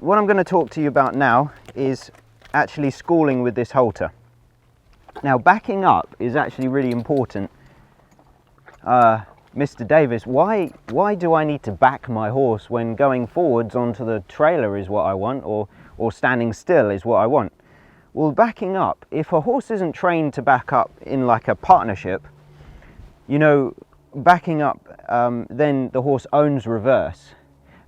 what I'm going to talk to you about now is actually schooling with this halter. Now, backing up is actually really important. Mr. Davis, why do I need to back my horse when going forwards onto the trailer is what I want, or standing still is what I want? Well, backing up, if a horse isn't trained to back up in like a partnership, you know, backing up, then the horse owns reverse,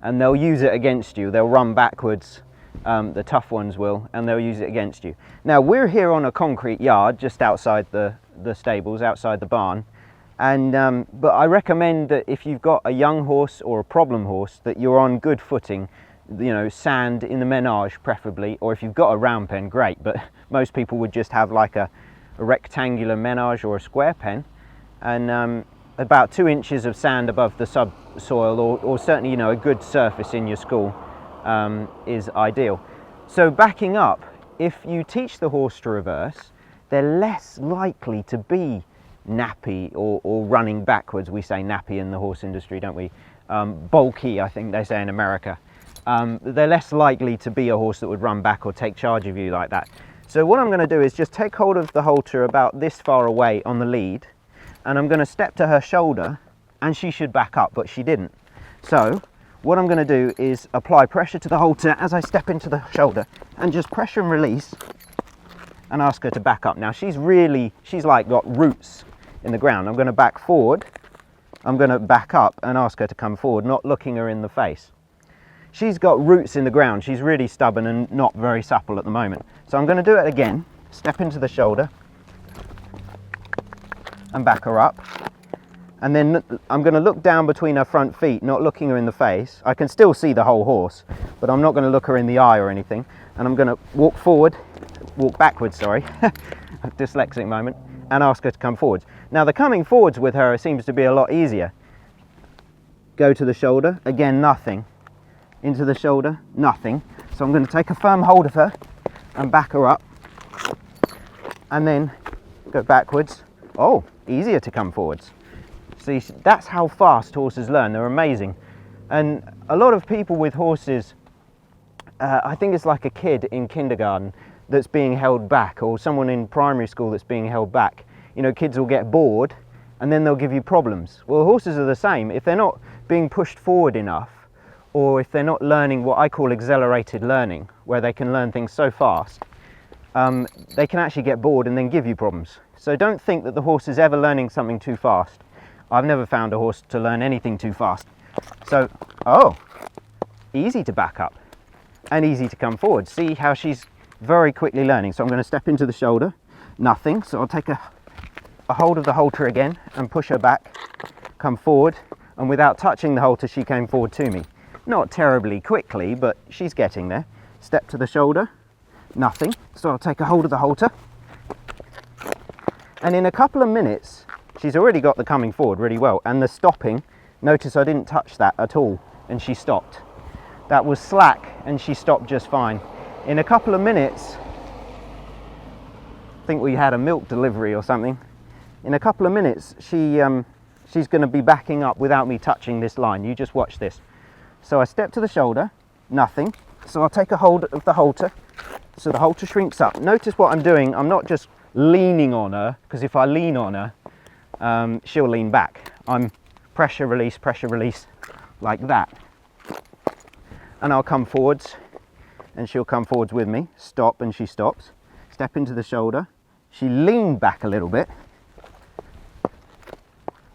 and they'll use it against you. They'll run backwards, the tough ones will, and they'll use it against you. Now, we're here on a concrete yard just outside the stables, outside the barn. And but I recommend that if you've got a young horse or a problem horse, that you're on good footing, you know, sand in the menage preferably, or if you've got a round pen, great, but most people would just have like a rectangular menage or a square pen, and about 2 inches of sand above the subsoil, or certainly, you know, a good surface in your school is ideal. So backing up, if you teach the horse to reverse, they're less likely to be nappy or running backwards. We say nappy in the horse industry, don't we? Bulky, I think they say in America. They're less likely to be a horse that would run back or take charge of you like that. So what I'm going to do is just take hold of the halter about this far away on the lead, and I'm going to step to her shoulder, and she should back up, but she didn't. So what I'm going to do is apply pressure to the halter as I step into the shoulder, and just pressure and release and ask her to back up. Now she's like got roots in the ground. I'm going to back forward, I'm going to back up and ask her to come forward, not looking her in the face. She's got roots in the ground. She's really stubborn and not very supple at the moment. So I'm going to do it again, step into the shoulder and back her up. And then I'm going to look down between her front feet, not looking her in the face. I can still see the whole horse, but I'm not going to look her in the eye or anything. And I'm going to walk backwards, sorry, dyslexic moment, and ask her to come forwards. Now the coming forwards with her seems to be a lot easier. Go to the shoulder, again nothing. Into the shoulder, nothing. So I'm going to take a firm hold of her and back her up, and then go backwards. Oh, easier to come forwards. See, that's how fast horses learn. They're amazing. And a lot of people with horses, I think it's like a kid in kindergarten that's being held back, or someone in primary school that's being held back. You know, kids will get bored and then they'll give you problems. Well, horses are the same. If they're not being pushed forward enough, or if they're not learning what I call accelerated learning, where they can learn things so fast, they can actually get bored and then give you problems. So don't think that the horse is ever learning something too fast. I've never found a horse to learn anything too fast. So, oh, easy to back up and easy to come forward. See how she's very quickly learning. So I'm going to step into the shoulder, nothing. So I'll take a hold of the halter again and push her back, come forward, and without touching the halter, she came forward to me. Not terribly quickly, but she's getting there. Step to the shoulder, nothing. So I'll take a hold of the halter. And in a couple of minutes, she's already got the coming forward really well. And the stopping, notice I didn't touch that at all, and she stopped. That was slack, and she stopped just fine. In a couple of minutes, I think we had a milk delivery or something. In a couple of minutes, she's going to be backing up without me touching this line. You just watch this. So I step to the shoulder, nothing. So I'll take a hold of the halter. So the halter shrinks up. Notice what I'm doing. I'm not just leaning on her, because if I lean on her, she'll lean back. I'm pressure release, like that. And I'll come forwards, and she'll come forwards with me. Stop, and she stops. Step into the shoulder. She leaned back a little bit.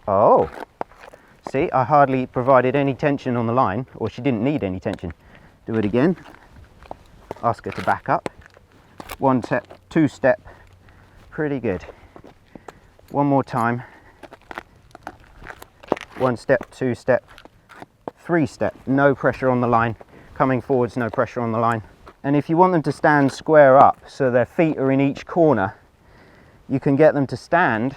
Oh. See, I hardly provided any tension on the line, or she didn't need any tension. Do it again. Ask her to back up. 1 step, 2 step. Pretty good. One more time. 1 step, 2 step, 3 step. No pressure on the line. Coming forwards, no pressure on the line. And if you want them to stand square up, so their feet are in each corner, you can get them to stand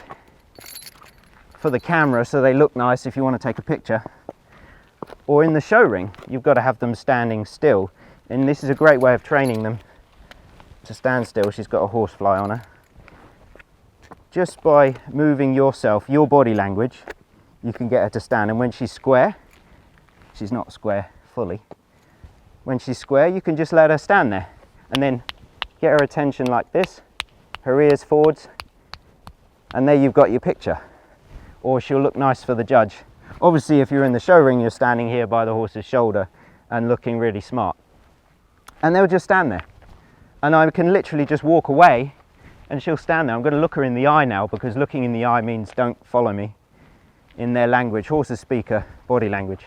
for the camera so they look nice if you want to take a picture. Or in the show ring, you've got to have them standing still. And this is a great way of training them to stand still. She's got a horsefly on her. Just by moving yourself, your body language, you can get her to stand. And when she's square, she's not square fully, when she's square, you can just let her stand there and then get her attention like this, her ears forwards, and there you've got your picture. Or she'll look nice for the judge. Obviously, if you're in the show ring, you're standing here by the horse's shoulder and looking really smart. And they'll just stand there. And I can literally just walk away and she'll stand there. I'm going to look her in the eye now, because looking in the eye means don't follow me in their language. Horses speak a body language.